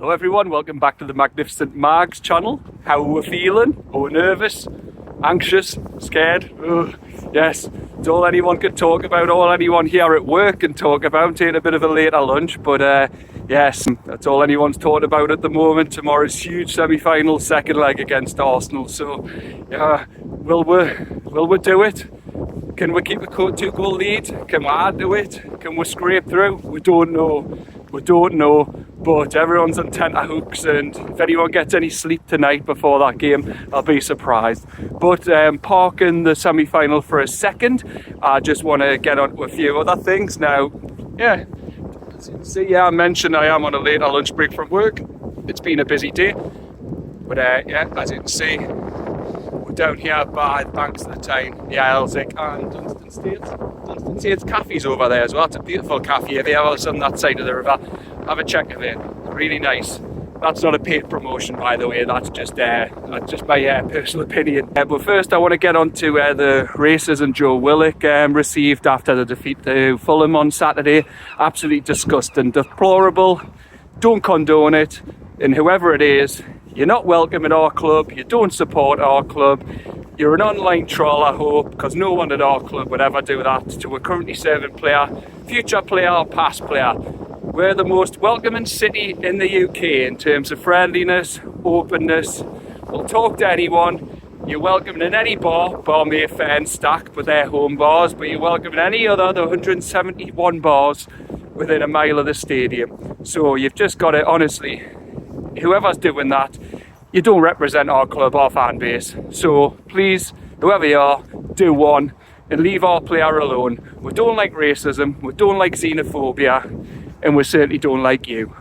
Hello everyone, welcome back to the Magnificent Mags channel. How are we feeling? Are we nervous? Anxious? Scared? Ugh. Yes, it's all anyone could talk about, all anyone here at work can talk about. Taking a bit of a later lunch, but yes, that's all anyone's talking about at the moment. Tomorrow's huge semi-final, second leg against Arsenal. So, will we do it? Can we keep a 2-goal lead? Can we add to it? Can we scrape through? We don't know. But everyone's on tenterhooks, and if anyone gets any sleep tonight before that game, I'll be surprised. But parking the semi-final for a second, I just want to get on to a few other things now. Yeah, see, I mentioned I am on a later lunch break from work. It's been a busy day, but yeah, as you can see, we're down here by the banks of the Tyne, the LEG and Dunstan States. Dunstan States Cafe's over there as well. It's a beautiful cafe. If you ever was on that side of the river, have a check of it. Really nice. That's not a paid promotion, by the way. That's just my personal opinion. But first, I want to get on to the racism Joe Willock received after the defeat to Fulham on Saturday. Absolutely disgusting, deplorable. Don't condone it. And whoever it is, you're not welcome at our club. You don't support our club. You're an online troll, I hope, because no one at our club would ever do that to a currently serving player, future player or past player. We're the most welcoming city in the UK in terms of friendliness, openness. We'll talk to anyone. You're welcome in any bar Mayfair and Stack with their home bars, but you're welcome in any other 171 bars within a mile of the stadium. So you've just got to, honestly, whoever's doing that, you don't represent our club, our fan base. So please, whoever you are, do one and leave our player alone. We don't like racism, we don't like xenophobia, and we certainly don't like you.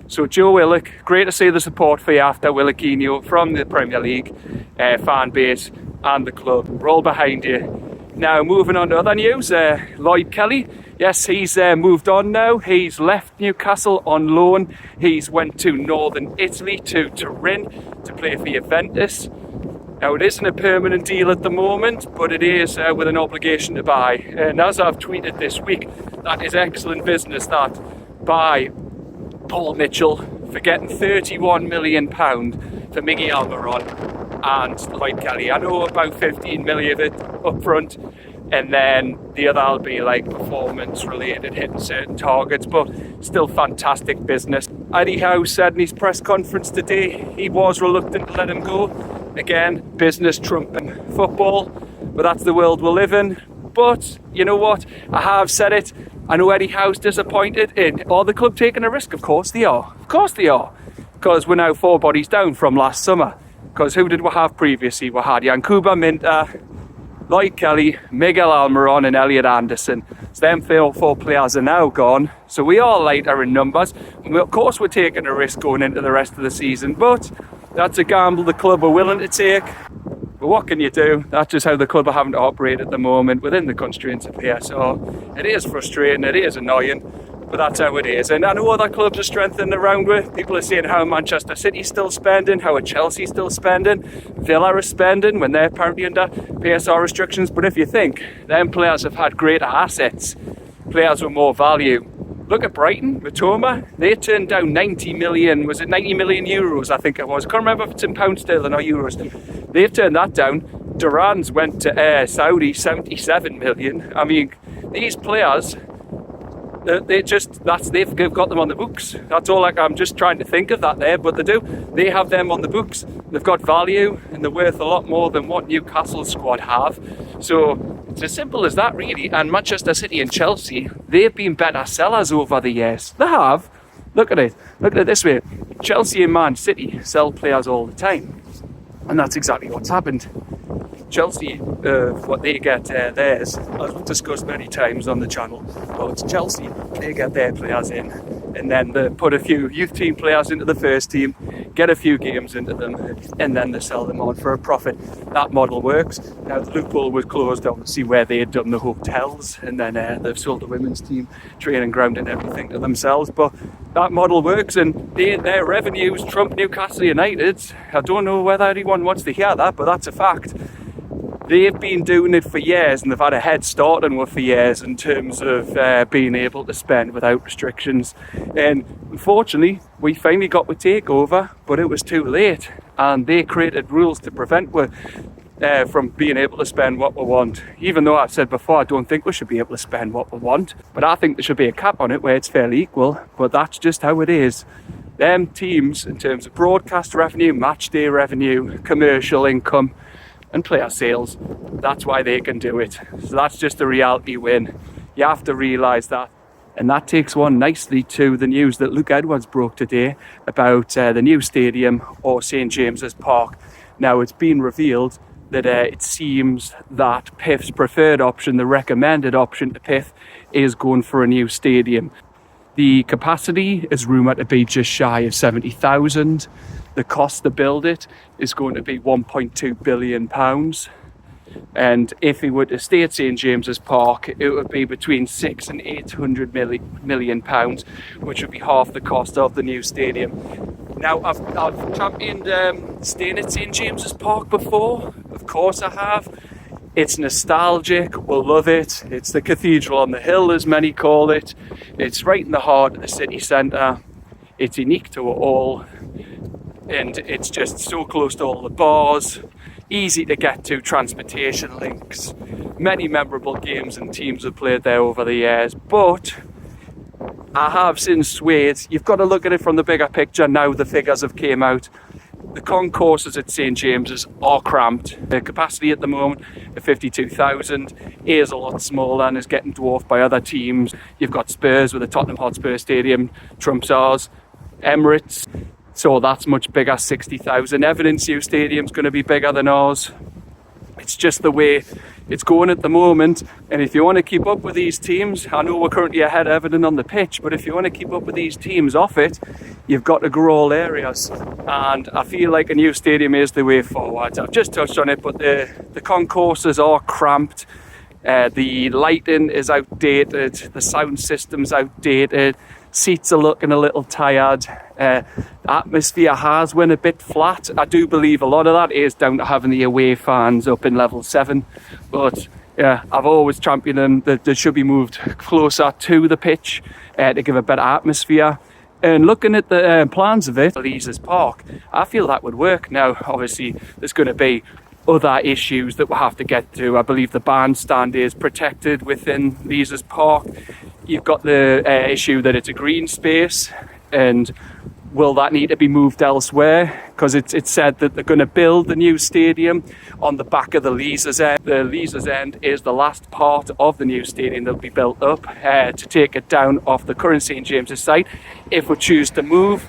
So Joe Willock, great to see the support for you after Willockinho from the Premier League fan base and the club. We're all behind you. Now moving on to other news, Lloyd Kelly, yes, he's moved on now. He's left Newcastle on loan. He's went to northern Italy, to Turin, to play for Juventus. Now it isn't a permanent deal at the moment, but it is with an obligation to buy. And as I've tweeted this week, that is excellent business, that by Paul Mitchell for getting £31 million for Miggy Almiron and Lloyd Kelly. I know about 15 million of it up front, and then the other will be like performance related, hitting certain targets, but still fantastic business. Eddie Howe said in his press conference today he was reluctant to let him go. Again, business trumping football, but that's the world we live in. But you know what, I have said it, I know Eddie Howe's disappointed in, are the club taking a risk? Of course they are, because we're now 4 bodies down from last summer. Because who did we have previously? We had Yankuba Minta, Lloyd Kelly, Miguel Almiron and Elliot Anderson. So them 4 players are now gone. So we are lighter in numbers. And of course we're taking a risk going into the rest of the season. But that's a gamble the club are willing to take. But what can you do? That's just how the club are having to operate at the moment within the constraints of here. So it is frustrating, it is annoying. But that's how it is. And I know other clubs are strengthening around with. People are saying how Manchester City's still spending, how Chelsea's still spending, Villa is spending when they're apparently under PSR restrictions. But if you think, them players have had greater assets, players with more value. Look at Brighton, Matoma, they turned down 90 million, was it 90 million euros I think it was. I can't remember if it's in pound sterling or euros. They've turned that down. Duran's went to Saudi, 77 million. I mean, these players, they've got them on the books. That's all. I'm just trying to think of that there, but they do. They have them on the books. They've got value and they're worth a lot more than what Newcastle's squad have. So it's as simple as that, really. And Manchester City and Chelsea, they've been better sellers over the years. They have. Look at it. Look at it this way. Chelsea and Man City sell players all the time, and that's exactly what's happened. Chelsea, what they get theirs, as we've discussed many times on the channel, but it's Chelsea, they get their players in, and then they put a few youth team players into the first team, get a few games into them, and then they sell them on for a profit. That model works. Now the loophole was closed, obviously, where they had done the hotels, and then they've sold the women's team, training ground and everything to themselves, but that model works, and their revenues trump Newcastle United. I don't know whether anyone wants to hear that, but that's a fact. they've been doing it for years and they've had a head start on us for years in terms of being able to spend without restrictions. And unfortunately, we finally got the takeover, but it was too late, and they created rules to prevent us from being able to spend what we want. Even though I've said before, I don't think we should be able to spend what we want, but I think there should be a cap on it where it's fairly equal. But that's just how it is. Them teams, in terms of broadcast revenue, match day revenue, commercial income and player sales, that's why they can do it. So that's just the reality win. You have to realise that. And that takes one nicely to the news that Luke Edwards broke today about the new stadium, or St James's Park. Now, it's been revealed that it seems that PIF's preferred option, the recommended option to PIF, is going for a new stadium. The capacity is rumoured to be just shy of 70,000. The cost to build it is going to be £1.2 billion. And if he were to stay at St James's Park, it would be between £600 and £800 million, which would be half the cost of the new stadium. Now, I've championed staying at St James's Park before. Of course I have. It's nostalgic, we'll love it. It's the cathedral on the hill, as many call it. It's right in the heart of the city centre. It's unique to it all. And it's just so close to all the bars. Easy to get to, transportation links. Many memorable games and teams have played there over the years. But I have since swayed. You've got to look at it from the bigger picture now. The figures have came out. The concourses at St James's are cramped. The capacity at the moment of 52,000 is a lot smaller and is getting dwarfed by other teams. You've got Spurs with the Tottenham Hotspur Stadium, trumps ours. Emirates, so that's much bigger, 60,000. Evidence U Stadium's going to be bigger than ours. It's just the way it's going at the moment. And if you want to keep up with these teams, I know we're currently ahead of Everton on the pitch, but if you want to keep up with these teams off it, you've got to grow all areas. And I feel like a new stadium is the way forward. I've just touched on it, but the concourses are cramped. The lighting is outdated. The sound system's outdated. Seats are looking a little tired. Atmosphere has went a bit flat. I do believe a lot of that is down to having the away fans up in level 7. But yeah, I've always championed them that they should be moved closer to the pitch to give a better atmosphere. And looking at the plans of it, Leazes Park, I feel that would work. Now, obviously, there's going to be other issues that we'll have to get to. I believe the bandstand is protected within Leazes Park. You've got the issue that it's a green space, and will that need to be moved elsewhere? Because it's said that they're going to build the new stadium on the back of the Leazes end. The Leazes end is the last part of the new stadium that'll be built up to take it down off the current St James's site if we choose to move.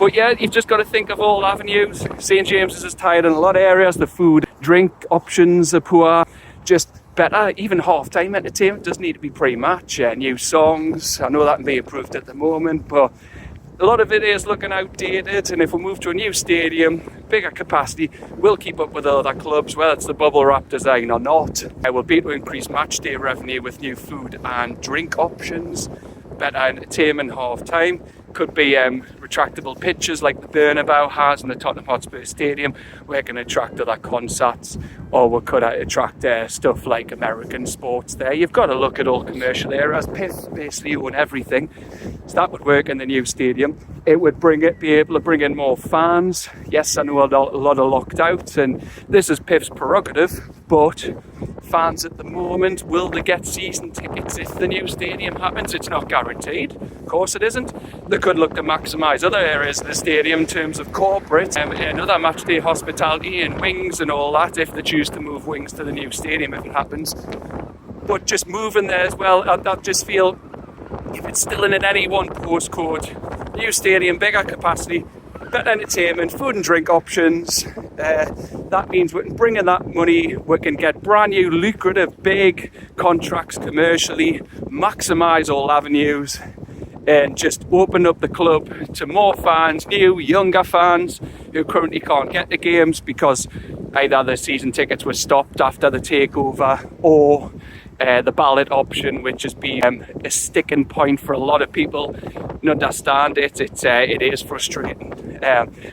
But yeah, you've just got to think of all avenues. St James's is tired in a lot of areas. The food, drink options are poor. Just better, even half-time entertainment doesn't need to be pre-match. New songs, I know that can be approved at the moment, but a lot of it is looking outdated. And if we move to a new stadium, bigger capacity, we'll keep up with other clubs, whether it's the bubble wrap design or not. We'll be able to increase match day revenue with new food and drink options, better entertainment half-time. Could be retractable pitches like the Bernabeu has in the Tottenham Hotspur Stadium. We can attract other concerts, or we could attract stuff like American sports there. You've got to look at all commercial areas. PIF basically own everything. So that would work in the new stadium. It would be able to bring in more fans. Yes, I know a lot are locked out, and this is PIF's prerogative, but fans at the moment, will they get season tickets if the new stadium happens? It's not guaranteed. Of course it isn't. They could look to maximise other areas of the stadium in terms of corporate and other match day hospitality and wings and all that, if they choose to move wings to the new stadium if it happens. But just moving there as well, I just feel if it's still in any one postcode, new stadium, bigger capacity, better entertainment, food and drink options, that means we can bring in that money, we can get brand new lucrative big contracts commercially, maximise all avenues, and just open up the club to more fans, new, younger fans who currently can't get the games because either the season tickets were stopped after the takeover, or the ballot option, which has been a sticking point for a lot of people. I understand it is frustrating.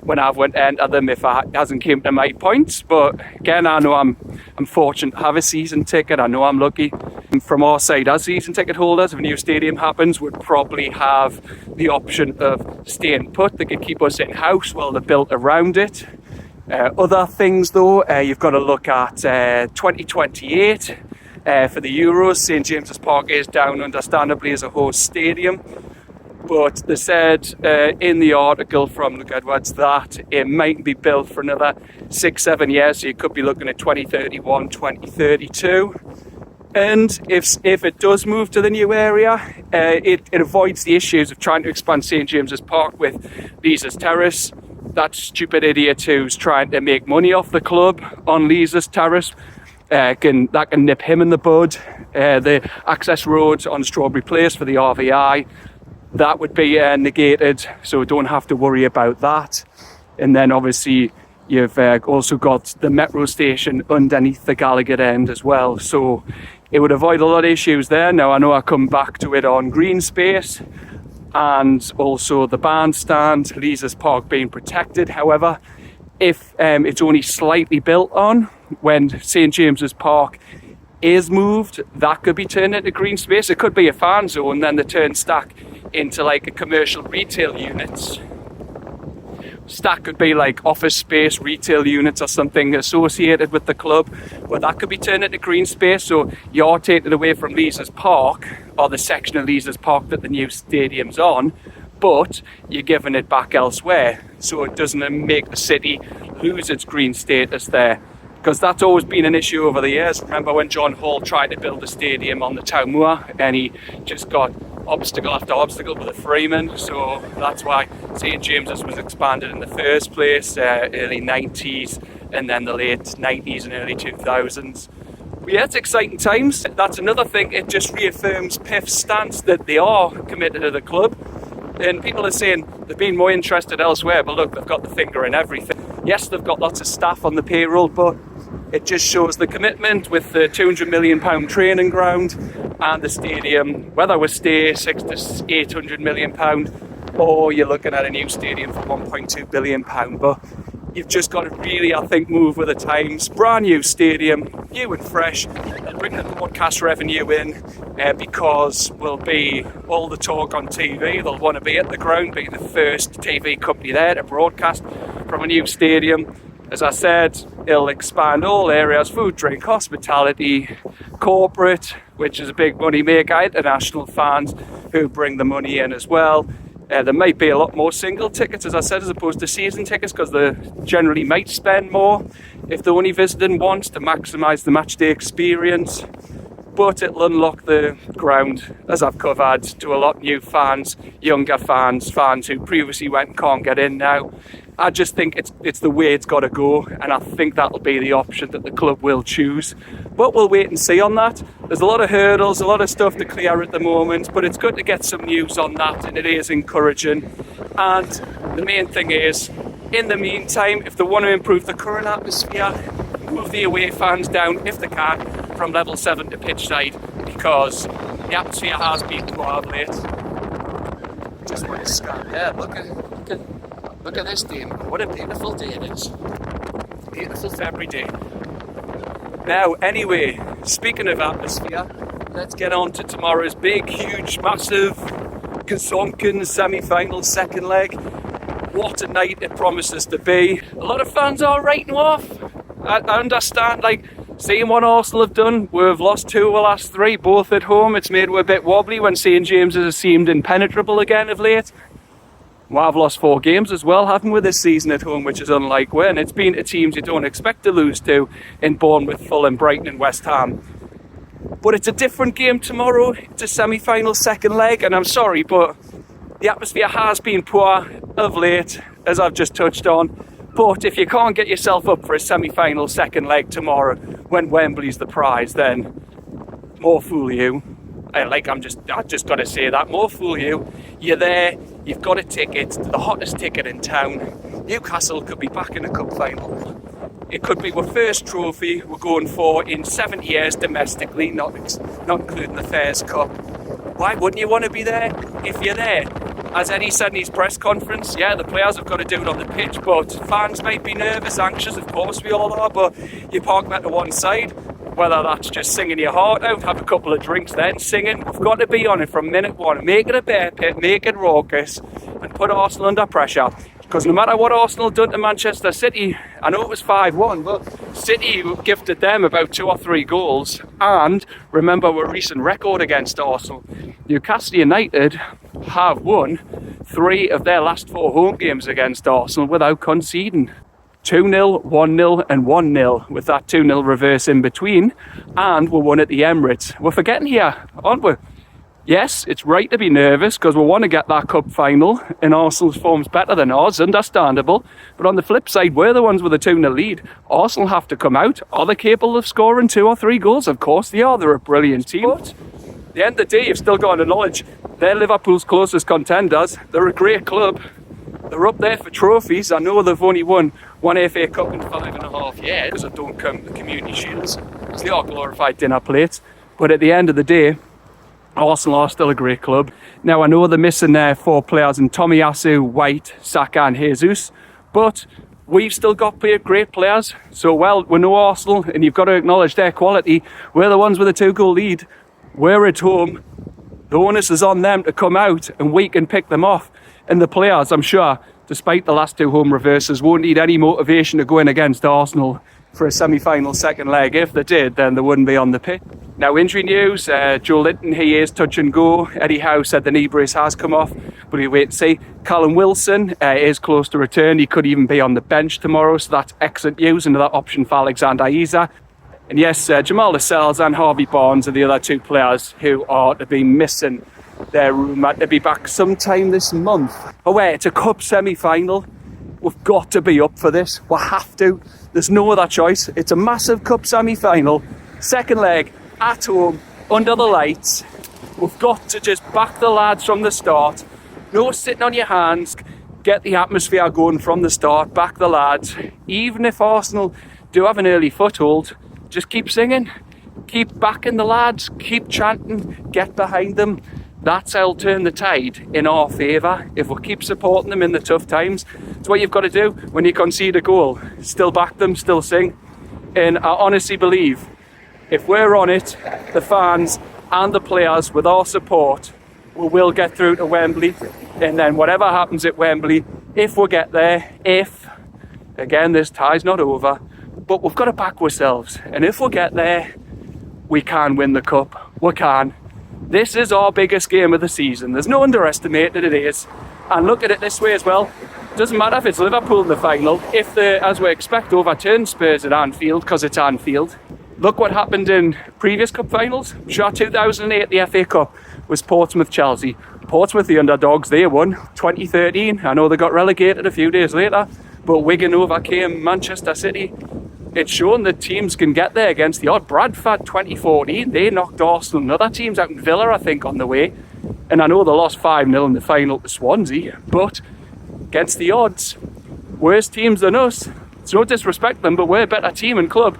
when I've went to enter them if it hasn't came to my points. But again, I know I'm fortunate to have a season ticket. I know I'm lucky. From our side, as season ticket holders, if a new stadium happens, we'd probably have the option of staying put. They could keep us in-house while they're built around it. Other things though, you've got to look at 2028 for the Euros. St James's Park is down understandably as a host stadium, but they said in the article from Luke Edwards that it might be built for another 6-7 years, so you could be looking at 2031, 2032. And if it does move to the new area, it avoids the issues of trying to expand St James's Park with Leazes Terrace. That stupid idiot who's trying to make money off the club on Leazes Terrace, that can nip him in the bud. The access roads on Strawberry Place for the RVI, that would be negated, so we don't have to worry about that. And then obviously you've also got the metro station underneath the Gallagher end as well, so it would avoid a lot of issues there. Now I know I come back to it on green space and also the bandstand, Leazes Park being protected. However, if it's only slightly built on, when St James's Park is moved, that could be turned into green space. It could be a fan zone, then the turn stack into like a commercial retail units. Stack could be like office space, retail units or something associated with the club. Well, that could be turned into green space, so you're taking away from Leazes Park, or the section of Leazes Park that the new stadium's on, but you're giving it back elsewhere, so it doesn't make the city lose its green status there. Because that's always been an issue over the years. Remember when John Hall tried to build a stadium on the Town Moor and he just got obstacle after obstacle with the Freeman, so that's why St James's was expanded in the first place, early 90s and then the late 90s and early 2000s. But yeah, it's exciting times. That's another thing, it just reaffirms PIF's stance that they are committed to the club. And people are saying they've been more interested elsewhere, but look, they've got the finger in everything. Yes, they've got lots of staff on the payroll, but it just shows the commitment with the £200 million training ground and the stadium, whether we stay £600 to £800 million or you're looking at a new stadium for £1.2 billion. But you've just got to really, I think, move with the times. Brand new stadium, new and fresh, and bring the broadcast revenue in because we'll be all the talk on TV. They'll want to be at the ground, being the first TV company there to broadcast from a new stadium. As I said, it'll expand all areas: food, drink, hospitality, corporate, which is a big money maker, international fans who bring the money in as well. There might be a lot more single tickets, as I said, as opposed to season tickets, because they generally might spend more if they're only visiting once to maximise the matchday experience. But it'll unlock the ground, as I've covered, to a lot of new fans, younger fans, fans who previously went and can't get in now. I just think it's the way it's got to go, and I think that'll be the option that the club will choose. But we'll wait and see on that. There's a lot of hurdles, a lot of stuff to clear at the moment, but it's good to get some news on that, and it is encouraging. And the main thing is, in the meantime, if they want to improve the current atmosphere, move the away fans down, if they can, from level 7 to pitch side, because the atmosphere has been poor of late. Just want to scan there, look at this day. What a beautiful day it is. Beautiful February day. Now, anyway, speaking of atmosphere, let's get on to tomorrow's big, huge, massive Gazonkin semi-final second leg. What a night it promises to be. A lot of fans are writing off. I understand, like, seeing what Arsenal have done, we've lost 2 of the last 3, both at home. It's made it a bit wobbly when St James's has seemed impenetrable again of late. Well, I've lost 4 games as well, haven't we, this season at home, which is unlike when. It's been to teams you don't expect to lose to in Bournemouth, Fulham, Brighton and West Ham. But it's a different game tomorrow. It's a semi-final second leg, and I'm sorry, but the atmosphere has been poor of late, as I've just touched on. But if you can't get yourself up for a semi-final second leg tomorrow when Wembley's the prize, then more fool you. I just got to say that, more fool you. You're there, you've got a ticket, the hottest ticket in town. Newcastle could be back in a cup final. It could be our first trophy we're going for in 7 years domestically, not including the Fairs Cup. Why wouldn't you want to be there? If you're there, as Eddie said in his press conference, yeah, the players have got to do it on the pitch, but fans might be nervous, anxious, of course we all are, but you park that to one side, whether that's just singing your heart out, have a couple of drinks then singing. We've got to be on it from minute one, make it a bear pit, make it raucous, and put Arsenal under pressure. Because no matter what Arsenal done to Manchester City, I know it was 5-1, but City gifted them about 2 or 3 goals. And remember our recent record against Arsenal. Newcastle United have won 3 of their last 4 home games against Arsenal without conceding. 2-0, 1-0 and 1-0 with that 2-0 reverse in between. And we won at the Emirates. We're forgetting here, aren't we? Yes, it's right to be nervous because we want to get that cup final and Arsenal's form's better than ours, understandable. But on the flip side, we're the ones with a 2-0 lead. Arsenal have to come out. Are they capable of scoring 2 or 3 goals? Of course they are. They're a brilliant team. But at the end of the day, you've still got to acknowledge they're Liverpool's closest contenders. They're a great club. They're up there for trophies. I know they've only won 1 FA Cup in 5.5 years because I don't count the community shields. They are glorified dinner plates. But at the end of the day, Arsenal are still a great club. Now, I know they're missing their 4 players in Tomiyasu, White, Saka and Jesus, but we've still got great players. So, well, we know Arsenal, and you've got to acknowledge their quality. We're the ones with a 2-goal lead. We're at home. The onus is on them to come out, and we can pick them off. And the players, I'm sure, despite the last 2 home reverses, won't need any motivation to go in against Arsenal for a semi-final second leg. If they did, then they wouldn't be on the pitch. Now, injury news, Joe Linton, he is touch and go. Eddie Howe said the knee brace has come off, but we'll wait and see. Callum Wilson is close to return. He could even be on the bench tomorrow, so that's excellent news. Another option for Alexander Isak. And yes, Jamal Lascelles and Harvey Barnes are the other 2 players who are to be missing their room to be back sometime this month. Oh wait, it's a cup semi-final. We've got to be up for this. We have to. There's no other choice. It's a massive cup semi-final. Second leg, at home, under the lights. We've got to just back the lads from the start. No sitting on your hands. Get the atmosphere going from the start. Back the lads. Even if Arsenal do have an early foothold, just keep singing. Keep backing the lads. Keep chanting. Get behind them. That's how will turn the tide in our favour if we keep supporting them in the tough times. It's what you've got to do when you concede a goal. Still back them, still sing. And I honestly believe if we're on it, the fans and the players with our support, we will get through to Wembley. And then whatever happens at Wembley, if we get there, again, this tie's not over, but we've got to back ourselves. And if we get there, we can win the cup. We can. This is our biggest game of the season. There's no underestimating it is. And look at it this way as well. Doesn't matter if it's Liverpool in the final. If they, as we expect, overturn Spurs at Anfield, because it's Anfield. Look what happened in previous cup finals. Sure, 2008, the FA Cup was Portsmouth-Chelsea. Portsmouth, the underdogs, they won. 2013, I know they got relegated a few days later, but Wigan overcame Manchester City. It's shown that teams can get there against the odd. Bradford 2014, they knocked Arsenal and other teams out in Villa, I think, on the way. And I know they lost 5-0 in the final to Swansea, but against the odds, worse teams than us. It's no disrespect them, but we're a better team and club.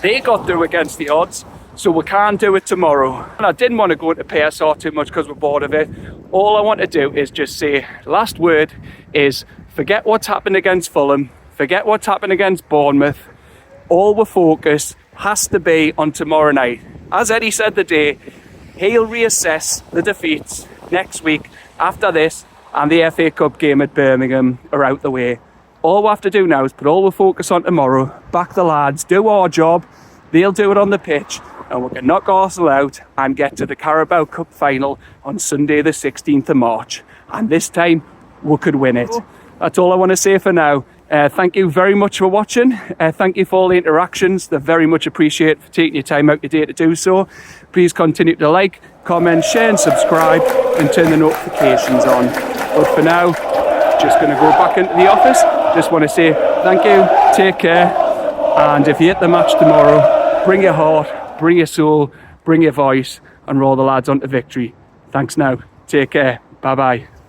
They got through against the odds, so we can do it tomorrow. And I didn't want to go into PSR too much because we're bored of it. All I want to do is just say, last word is, forget what's happened against Fulham, forget what's happened against Bournemouth. All the focus has to be on tomorrow night. As Eddie said today, he'll reassess the defeats next week after this and the FA Cup game at Birmingham are out the way. All we have to do now is put all the focus on tomorrow, back the lads, do our job, they'll do it on the pitch, and we can knock Arsenal out and get to the Carabao Cup final on Sunday the 16th of March. And this time, we could win it. That's all I want to say for now. Thank you very much for watching. Thank you for all the interactions. They're very much appreciated for taking your time out today to do so. Please continue to like, comment, share and subscribe and turn the notifications on. But for now, just going to go back into the office. Just want to say thank you, take care, and if you hit the match tomorrow, bring your heart, bring your soul, bring your voice and roll the lads on to victory. Thanks now. Take care. Bye-bye.